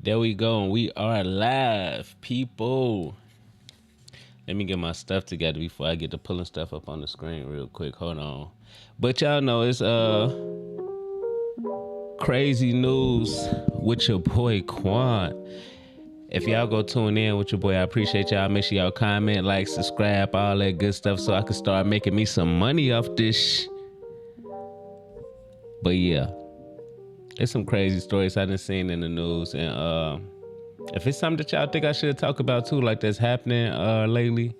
There we go. And we are live, people. Let me get my stuff together before I get to pulling stuff up on the screen real quick. Hold on. But y'all know it's crazy news with your boy Quan. If y'all go tune in with your boy, I appreciate y'all. Make sure y'all comment, like, subscribe, all that good stuff so I can start making me some money off this. But yeah, it's some crazy stories I done seen in the news. And if it's something that y'all think I should talk about too, like that's happening lately,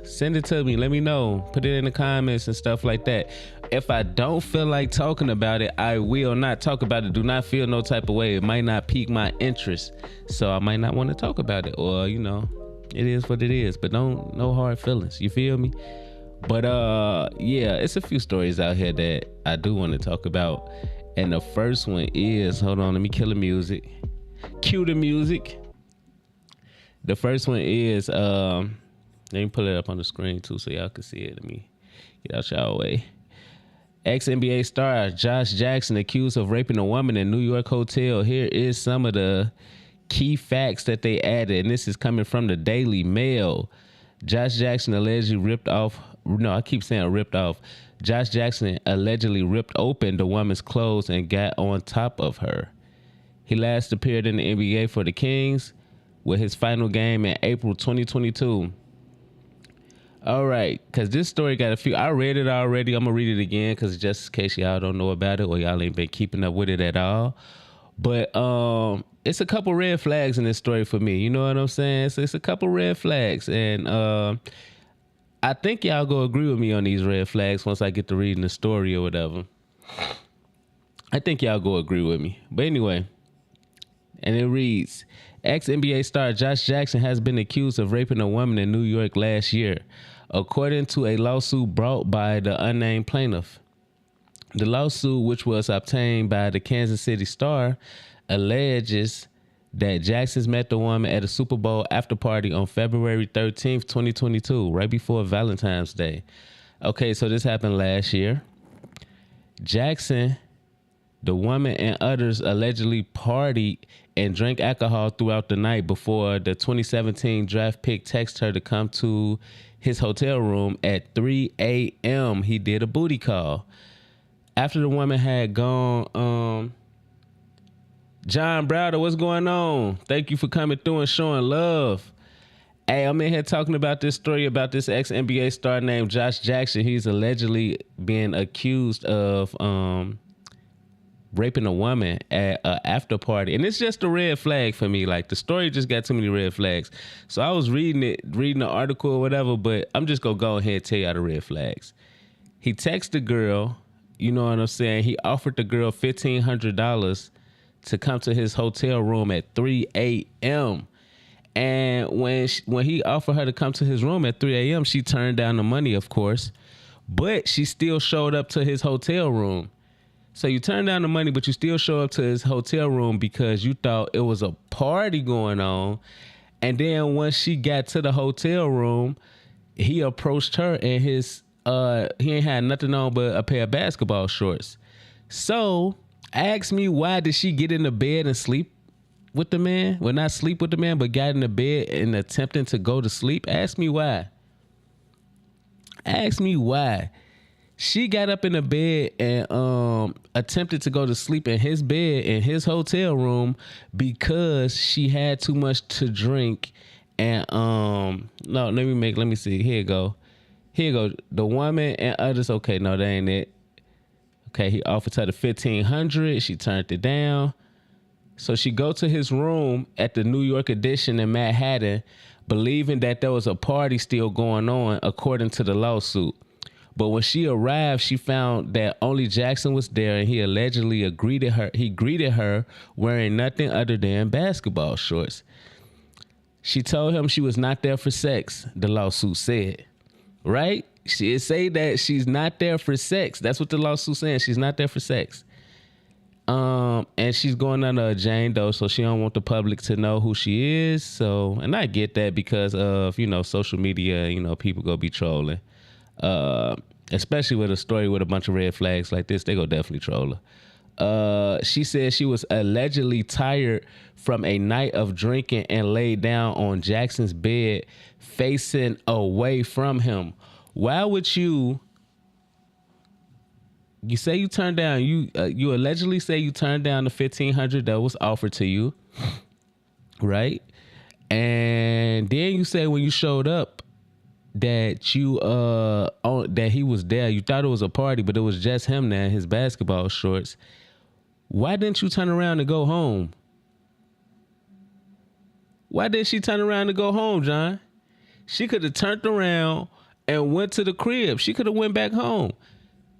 send it to me. Let me know. Put it in the comments and stuff like that. If I don't feel like talking about it, I will not talk about it. Do not feel no type of way. It might not pique my interest, so I might not want to talk about it. Or it is what it is. But no hard feelings. You feel me? But yeah, it's a few stories out here that I do want to talk about. And the first one is, hold on, let me kill the music. Cue the music. The first one is, let me pull it up on the screen too so y'all can see it. Let me get out y'all way. Ex-NBA star Josh Jackson accused of raping a woman in New York hotel. Here is some of the key facts that they added, and this is coming from the Daily Mail. Josh Jackson allegedly ripped off. No, I keep saying ripped off. Josh Jackson allegedly ripped open the woman's clothes and got on top of her. He last appeared in the NBA for the Kings with his final game in April 2022. All right, because this story got a few. I read it already. I'm going to read it again because just in case y'all don't know about it or y'all ain't been keeping up with it at all. But it's a couple red flags in this story for me. You know what I'm saying? So it's a couple red flags. And I think y'all go agree with me on these red flags once I get to reading the story or whatever. I think y'all go agree with me. But anyway, and it reads, ex-NBA star Josh Jackson has been accused of raping a woman in New York last year, according to a lawsuit brought by the unnamed plaintiff. The lawsuit, which was obtained by the Kansas City Star, alleges that Jackson met the woman at a Super Bowl after party on February 13th, 2022, right before Valentine's Day. Okay, so this happened last year. Jackson, the woman, and others allegedly partied and drank alcohol throughout the night before the 2017 draft pick texted her to come to his hotel room at 3 a.m. He did a booty call. After the woman had gone, John Browder, what's going on? Thank you for coming through and showing love. Hey, I'm in here talking about this story about this ex-NBA star named Josh Jackson. He's allegedly being accused of raping a woman at an after party. And it's just a red flag for me. Like, the story just got too many red flags. So I was reading the article or whatever, but I'm just going to go ahead and tell y'all the red flags. He texted the girl, you know what I'm saying? He offered the girl $1,500 to come to his hotel room at 3 a.m. And when he offered her to come to his room at 3 a.m., she turned down the money, of course, but she still showed up to his hotel room. So you turned down the money, but you still show up to his hotel room because you thought it was a party going on. And then once she got to the hotel room, he approached her and he ain't had nothing on but a pair of basketball shorts. So ask me, why did she get in the bed and sleep with the man? Well, not sleep with the man, but got in the bed and attempting to go to sleep. Ask me why. Ask me why. She got up in the bed and attempted to go to sleep in his bed in his hotel room because she had too much to drink. And no, let me see. Here you go. The woman and others. Okay, no, that ain't it. Okay, he offered her the $1,500. She turned it down. So she go to his room at the New York Edition in Manhattan, believing that there was a party still going on, according to the lawsuit. But when she arrived, she found that only Jackson was there, and he allegedly greeted her wearing nothing other than basketball shorts. She told him she was not there for sex, the lawsuit said. Right? She say that she's not there for sex. That's what the lawsuit's saying. She's not there for sex. And she's going under a Jane Doe, so she don't want the public to know who she is. So, and I get that because of, social media, people go be trolling. Especially with a story with a bunch of red flags like this, they go definitely troll her. She said she was allegedly tired from a night of drinking and laid down on Jackson's bed facing away from him. Why would you say you turned down, you allegedly say you turned down the $1,500 that was offered to you, right? And then you say when you showed up that you that he was there. You thought it was a party, but it was just him there in his basketball shorts. Why didn't you turn around and go home? Why didn't she turn around and go home, John? She could have turned around and went to the crib. She could have went back home.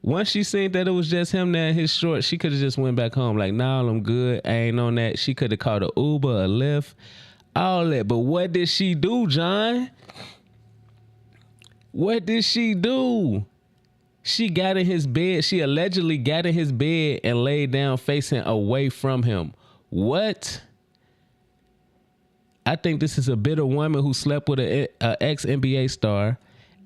Once she seen that it was just him there in his shorts, she could have just went back home. Like, nah, I'm good. I ain't on that. She could have called a Uber, a Lyft, all that. But what did she do, John? What did she do? She got in his bed. She allegedly got in his bed and laid down facing away from him. What? I think this is a bitter woman who slept with an ex-NBA star.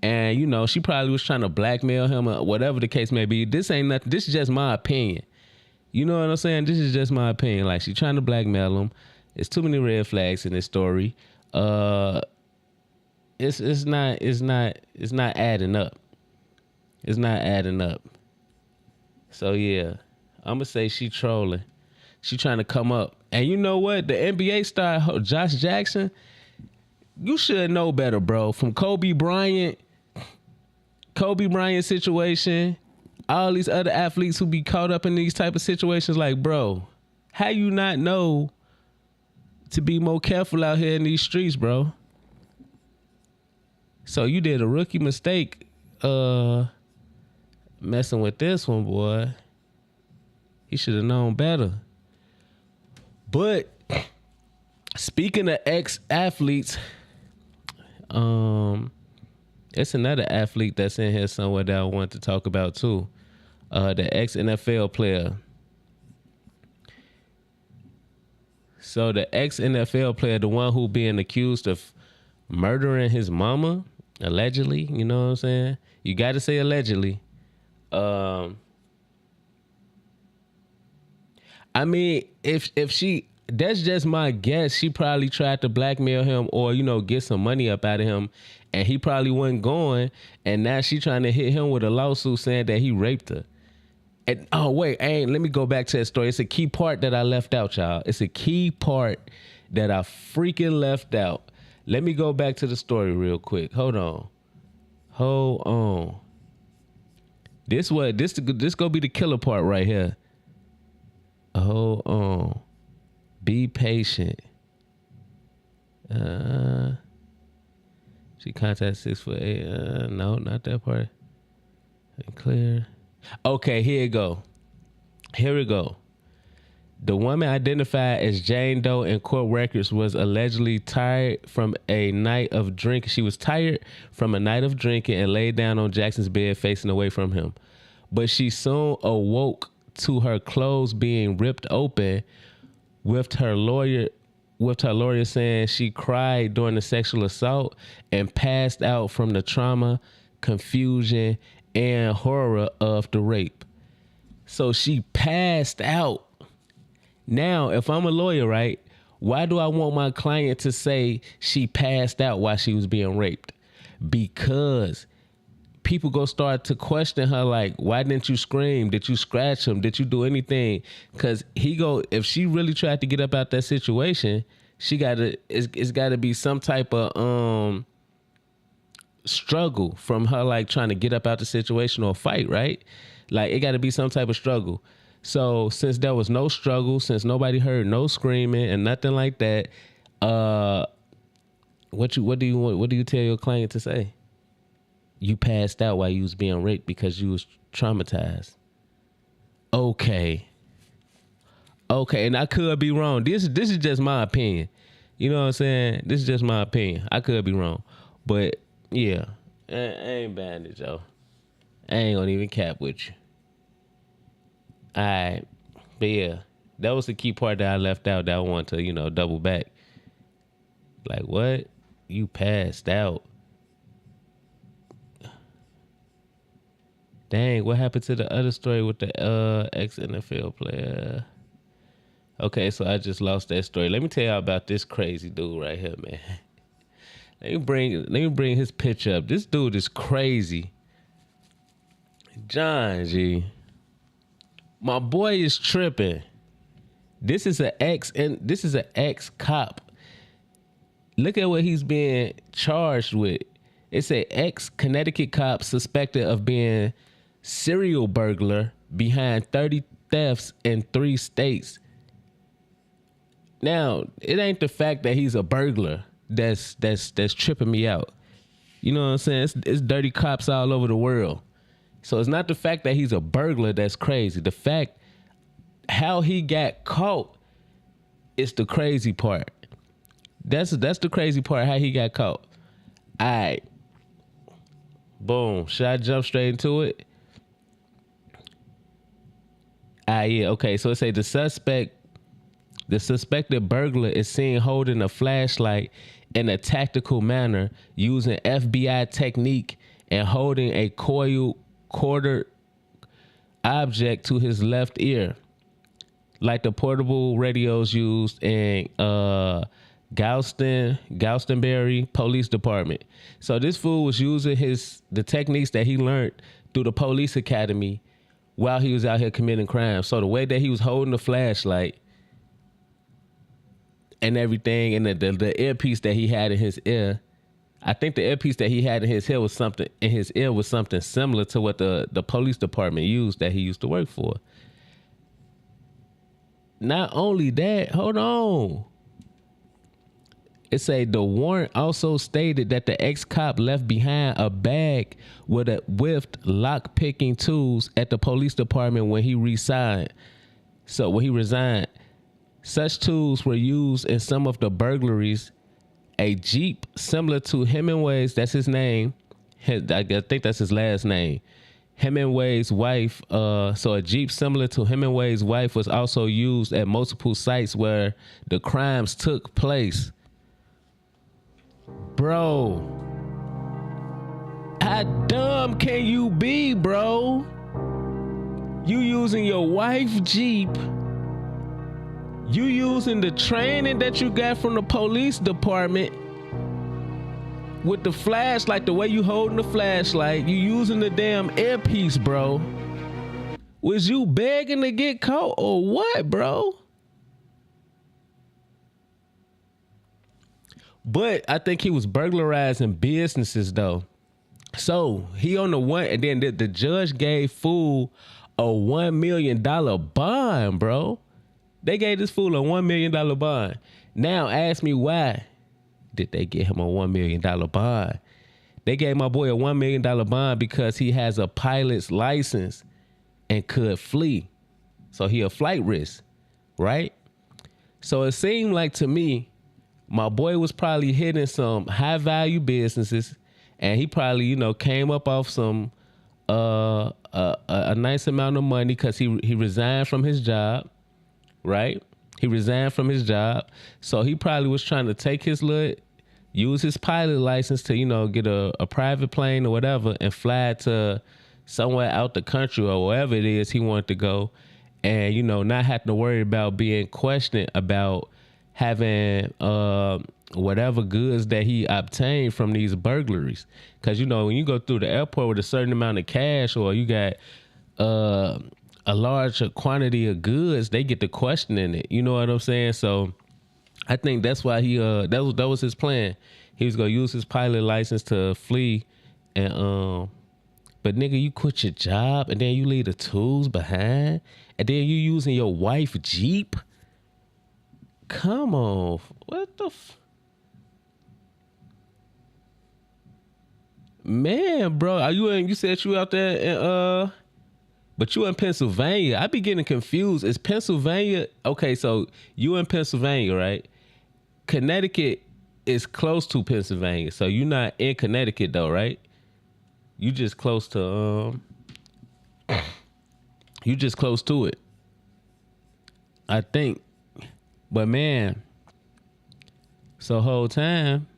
And, you know, she probably was trying to blackmail him or whatever the case may be. This ain't nothing. This is just my opinion. You know what I'm saying? This is just my opinion. Like, she trying to blackmail him. It's too many red flags in this story. It's not adding up. It's not adding up. So yeah, I'm gonna say she trolling. She trying to come up. And you know what? The NBA star Josh Jackson, you should know better, bro. From Kobe Bryant situation, all these other athletes who be caught up in these type of situations, like, bro, how you not know to be more careful out here in these streets, bro? So you did a rookie mistake messing with this one, boy. He should have known better. But speaking of ex-athletes, it's another athlete that's in here somewhere that I want to talk about too. The ex-NFL player. So the ex-NFL player, the one who being accused of murdering his mama, allegedly, you know what I'm saying? You got to say allegedly. I mean, if she, that's just my guess. She probably tried to blackmail him or, you know, get some money up out of him, and he probably wasn't going. And now she trying to hit him with a lawsuit saying that he raped her. And oh wait, let me go back to that story. It's a key part that I left out, y'all. It's a key part that I freaking left out. Let me go back to the story real quick. Hold on. This gonna be the killer part right here. Hold on. Be patient. She contacted 6'8". No, not that part. Clear. Okay, here we go. The woman identified as Jane Doe in court records was allegedly tired from a night of drinking. She was tired from a night of drinking and laid down on Jackson's bed facing away from him. But she soon awoke to her clothes being ripped open, with her lawyer saying she cried during the sexual assault and passed out from the trauma, confusion, and horror of the rape. So she passed out. Now, if I'm a lawyer, right, why do I want my client to say she passed out while she was being raped? Because people go start to question her, like, why didn't you scream? Did you scratch him? Did you do anything? Because if she really tried to get up out that situation, it's gotta be some type of struggle from her, like trying to get up out the situation or fight, right? Like, it gotta be some type of struggle. So since there was no struggle, since nobody heard no screaming and nothing like that, what do you tell your client to say? You passed out while you was being raped because you was traumatized. Okay, and I could be wrong. This is just my opinion. You know what I'm saying? This is just my opinion. I could be wrong, but yeah, I ain't bad it, Joe. I ain't gonna even cap with you. All right, but yeah, that was the key part that I left out that I want to, double back. Like, what? You passed out. Dang, what happened to the other story with the ex-NFL player? Okay, so I just lost that story. Let me tell y'all about this crazy dude right here, man. Let me bring his picture up. This dude is crazy. John G. My boy is tripping. This is an ex cop. Look at what he's being charged with. It's a ex-Connecticut cop suspected of being serial burglar behind 30 thefts in 3 states. Now, it ain't the fact that he's a burglar that's tripping me out. You know what I'm saying? It's dirty cops all over the world. So it's not the fact that he's a burglar that's crazy. The fact how he got caught is the crazy part. That's the crazy part, how he got caught. All right. Boom. Should I jump straight into it? Yeah. Okay. So it say the suspected burglar is seen holding a flashlight in a tactical manner using FBI technique and holding a quartered object to his left ear, like the portable radios used in Galstonbury Police Department. So this fool was using the techniques that he learned through the police academy while he was out here committing crimes. So the way that he was holding the flashlight and everything, and the earpiece that he had in his ear, I think the earpiece that he had in his ear was something similar to what the police department used that he used to work for. Not only that, hold on. It say the warrant also stated that the ex-cop left behind a bag with lock-picking tools at the police department when he resigned. Such tools were used in some of the burglaries. A Jeep similar to Hemingway's, that's his name. I think that's his last name. Hemingway's wife. So a Jeep similar to Hemingway's wife was also used at multiple sites where the crimes took place. Bro, how dumb can you be, bro? You using your wife's Jeep. You using the training that you got from the police department with the flashlight, the way you holding the flashlight. You using the damn earpiece, bro. Was you begging to get caught or what, bro? But I think he was burglarizing businesses though. So he on the one, and then the judge gave fool a $1 million bond, bro. They gave this fool a $1 million bond. Now ask me, why did they give him a $1 million bond? They gave my boy a $1 million bond because he has a pilot's license and could flee. So he a flight risk, right? So it seemed like to me, my boy was probably hitting some high value businesses, and he probably, came up off some a nice amount of money because he resigned from his job, right? He resigned from his job, so he probably was trying to use his pilot license to get a private plane or whatever and fly to somewhere out the country or wherever it is he wanted to go, and not have to worry about being questioned about having whatever goods that he obtained from these burglaries. Because when you go through the airport with a certain amount of cash, or you got a large quantity of goods, they get to questioning it. You know what I'm saying? So I think that's why he that was his plan. He was gonna use his pilot license to flee, and but nigga, you quit your job and then you leave the tools behind, and then you using your wife's Jeep. Come on, what the man, bro? Are you in? You said you out there in but you in Pennsylvania. I be getting confused. Is Pennsylvania okay? So you in Pennsylvania, right? Connecticut is close to Pennsylvania, so you're not in Connecticut though, right? You just close to you just close to it, I think. But man, so whole time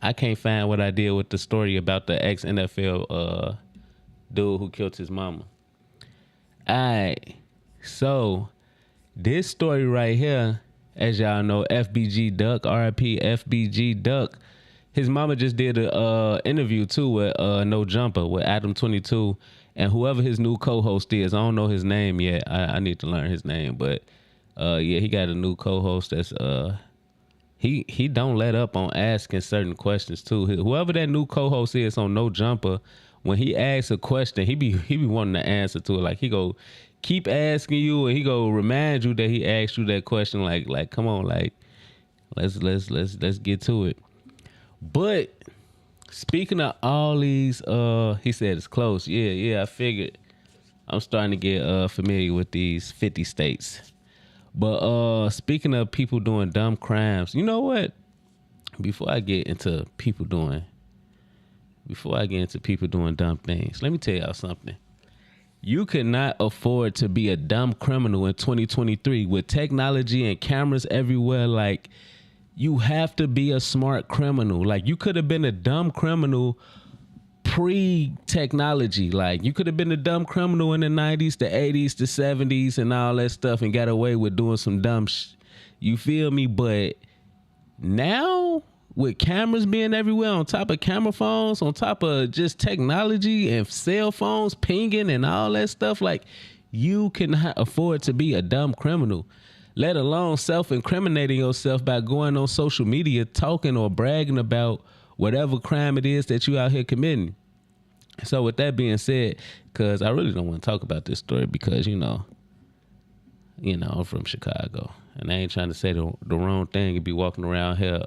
I can't find what I did with the story about the ex NFL dude who killed his mama. Alright, so this story right here, as y'all know, FBG Duck, RIP FBG Duck. His mama just did a interview too with No Jumper with Adam 22 and whoever his new co-host is. I don't know his name yet. I need to learn his name, but yeah, he got a new co-host that's he don't let up on asking certain questions too. Whoever that new co-host is on No Jumper, when he asks a question, he be wanting to answer to it. Like he go keep asking you, and he go remind you that he asked you that question. Like come on, like let's get to it. But speaking of all these, he said it's close. Yeah, I figured. I'm starting to get familiar with these 50 states. But speaking of people doing dumb crimes, you know what? Before I get into people doing dumb things, let me tell y'all something. You cannot afford to be a dumb criminal in 2023 with technology and cameras everywhere. Like, you have to be a smart criminal. Like, you could have been a dumb criminal pre-technology. Like, you could have been a dumb criminal in the 90s, the 80s, the 70s, and all that stuff and got away with doing some dumb You feel me? But now, with cameras being everywhere, on top of camera phones, on top of just technology and cell phones pinging and all that stuff, like, you cannot afford to be a dumb criminal, let alone self-incriminating yourself by going on social media talking or bragging about whatever crime it is that you out here committing. So with that being said, because I really don't want to talk about this story because, you know, I'm from Chicago and I ain't trying to say the wrong thing and be walking around here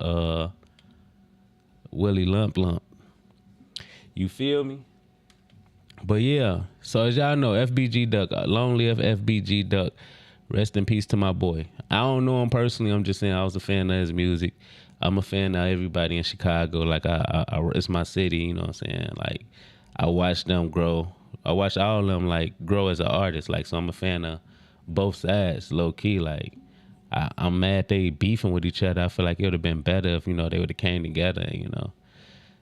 Willie Lump. You feel me? But yeah, so as y'all know, FBG Duck, long live FBG Duck. Rest in peace to my boy. I don't know him personally. I'm just saying I was a fan of his music. I'm a fan of everybody in Chicago. Like I it's my city, you know what I'm saying? Like I watched them grow. I watched all of them like grow as an artist. Like, so I'm a fan of both sides, low key. Like I'm mad they beefing with each other. I feel like it would have been better if, they would have came together and,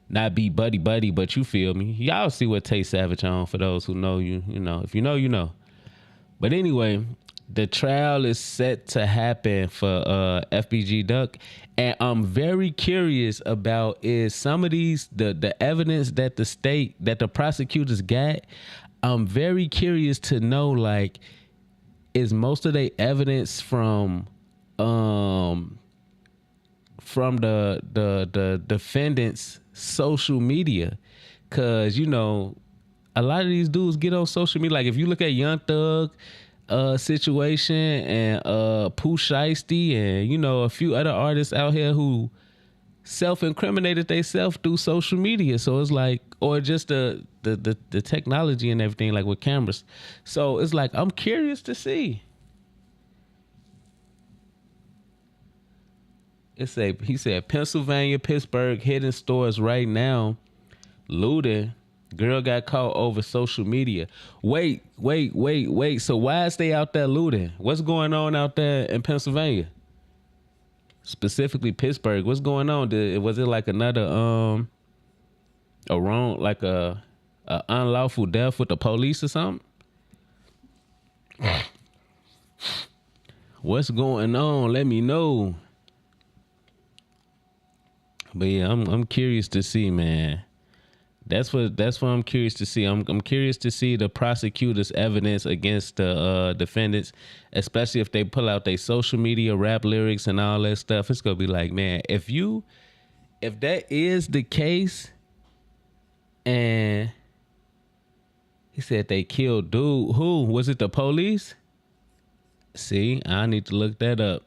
not be buddy, but you feel me. Y'all see what Tay Savage on for those who know you know. If you know, you know. But anyway, the trial is set to happen for FBG Duck, and I'm very curious about is some of these the evidence that the prosecutors got. I'm very curious to know, like, is most of the evidence from the defendant's social media, because a lot of these dudes get on social media. Like if you look at Young Thug situation and Pooh Shiesty and a few other artists out here who self-incriminated themselves through social media. So it's like, or just the technology and everything, like with cameras. So it's like, I'm curious to see. He said Pennsylvania, Pittsburgh hitting stores right now, looting. Girl got caught over social media. Wait. So why is they out there looting? What's going on out there in Pennsylvania? Specifically Pittsburgh. What's going on? Was it like another a wrong, like a unlawful death with the police or something? What's going on? Let me know. But yeah, I'm curious to see, man. That's what I'm curious to see. I'm curious to see the prosecutor's evidence against the defendants, especially if they pull out their social media rap lyrics and all that stuff. It's gonna be like, man, if that is the case, and he said they killed dude, who was it? The police? See, I need to look that up.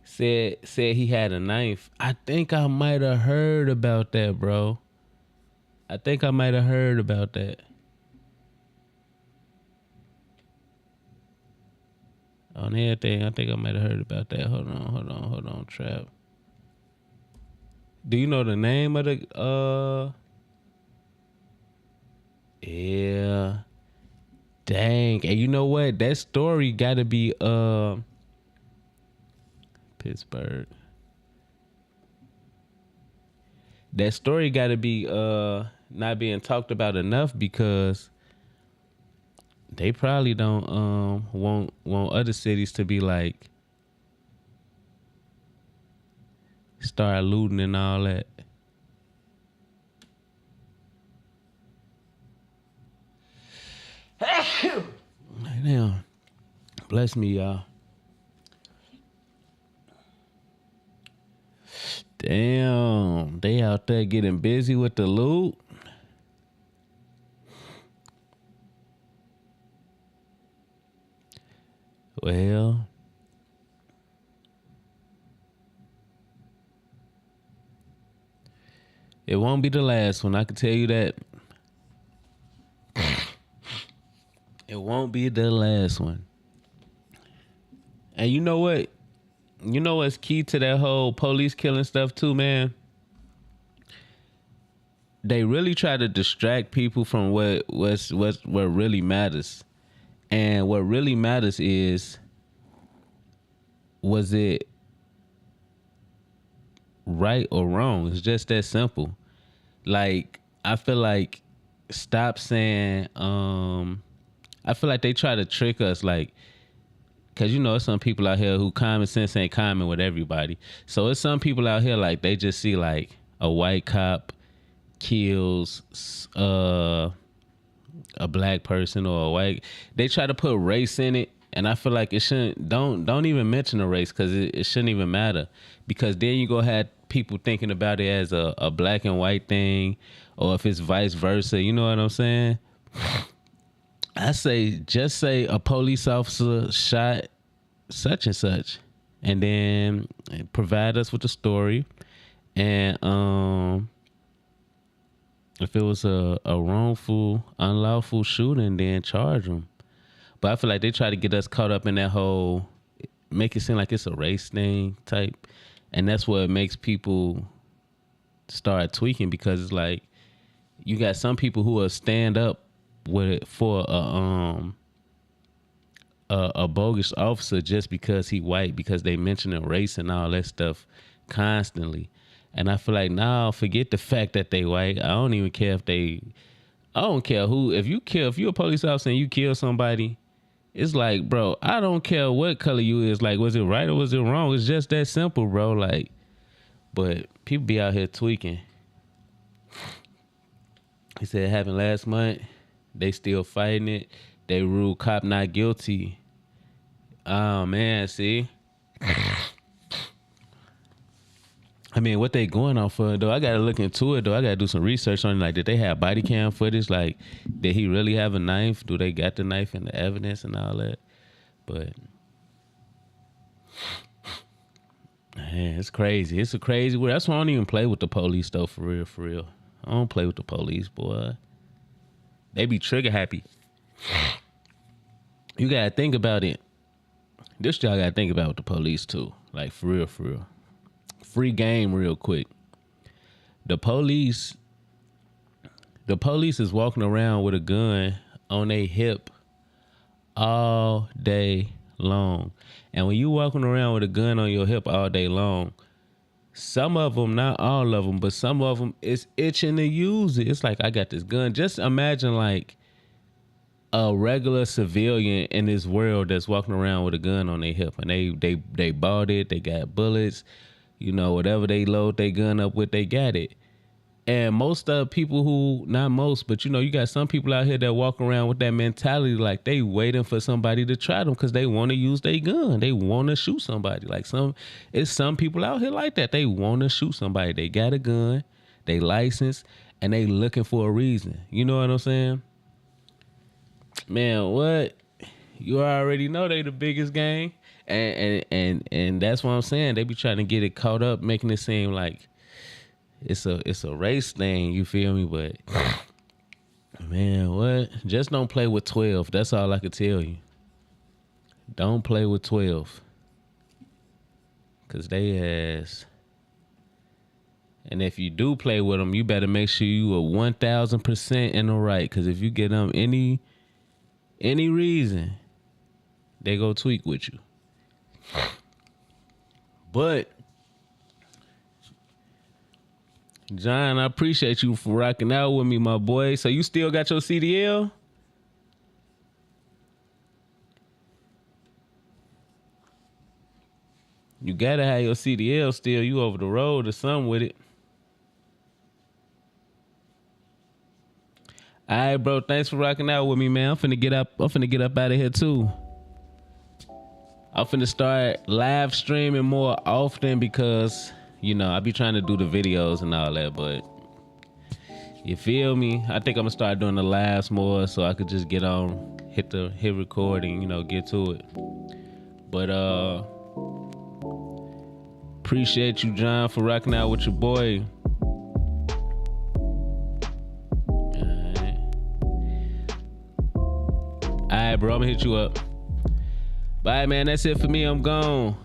Said he had a knife. I think I might have heard about that, bro. On everything, I think I might have heard about that. Hold on, Trap. Do you know the name of the Yeah. Dang. And you know what? That story gotta be Pittsburgh. That story gotta be not being talked about enough because they probably don't want other cities to be like start looting and all that. Damn. Bless me, y'all. Damn. They out there getting busy with the loot. Well, it won't be the last one. I can tell you that. It won't be the last one. And you know what? You know what's key to that whole police killing stuff too, man? They really try to distract people from what really matters. And what really matters is, was it right or wrong? It's just that simple. Like, I feel like stop saying I feel like they try to trick us, like, because you know some people out here who common sense ain't common with everybody. So it's some people out here like they just see like a white cop kills a black person or a white. They try to put race in it, and I feel like it shouldn't. Don't even mention the race because it shouldn't even matter. Because then you go have people thinking about it as a black and white thing, or if it's vice versa. You know what I'm saying? I say just say a police officer shot such and such, and then provide us with the story. And if it was a wrongful, unlawful shooting, then charge them. But I feel like they try to get us caught up in that whole, make it seem like it's a race thing type, and that's what makes people start tweaking, because it's like you got some people who will stand up with it for a bogus officer just because he white, because they mentioning race and all that stuff constantly. And I feel like, nah, forget the fact that they white. I don't even care if they, I don't care who, if you're a police officer and you kill somebody, it's like, bro, I don't care what color you is. Like, was it right or was it wrong? It's just that simple, bro. Like, but people be out here tweaking. He said it happened last month. They still fighting it. They ruled cop not guilty. Oh man, see. I mean, what they going on for though? I gotta look into it though. I gotta do some research on it. Like, did they have body cam footage? Like, did he really have a knife? Do they got the knife and the evidence and all that? But man, it's crazy. It's a crazy world. That's why I don't even play with the police though. For real, for real. I don't play with the police, boy. They be trigger happy. You gotta think about it. This y'all gotta think about with the police too. Like, for real, for real. Free game real quick. The police is walking around with a gun on their hip all day long. And when you walking around with a gun on your hip all day long, some of them, not all of them, but some of them is itching to use it. It's like, I got this gun. Just imagine like a regular civilian in this world that's walking around with a gun on their hip, and they bought it, they got bullets, you know, whatever they load their gun up with, they got it. And most of people who, not most, but you know, you got some people out here that walk around with that mentality, like they waiting for somebody to try them because they want to use their gun. They want to shoot somebody. Like it's some people out here like that. They want to shoot somebody. They got a gun, they licensed, and they looking for a reason. You know what I'm saying? Man, what? You already know they the biggest gang. And that's what I'm saying. They be trying to get it caught up, making it seem like it's a race thing, you feel me? But man, what? Just don't play with 12. That's all I can tell you. Don't play with 12. Cause they has. And if you do play with them, you better make sure you are 1000% in the right. Cause if you get them any any reason, they go tweak with you. But John, I appreciate you for rocking out with me, my boy. So you still got your CDL? You gotta have your CDL still. You over the road or something with it. All right, bro. Thanks for rocking out with me, man. I'm finna get up out of here too. I'm finna start live streaming more often because, you know, I be trying to do the videos and all that, but you feel me? I think I'm gonna start doing the lives more so I could just get on, hit record and, you know, get to it. But appreciate you, John, for rocking out with your boy. All right, bro, I'm gonna hit you up. Bye, man. That's it for me. I'm gone.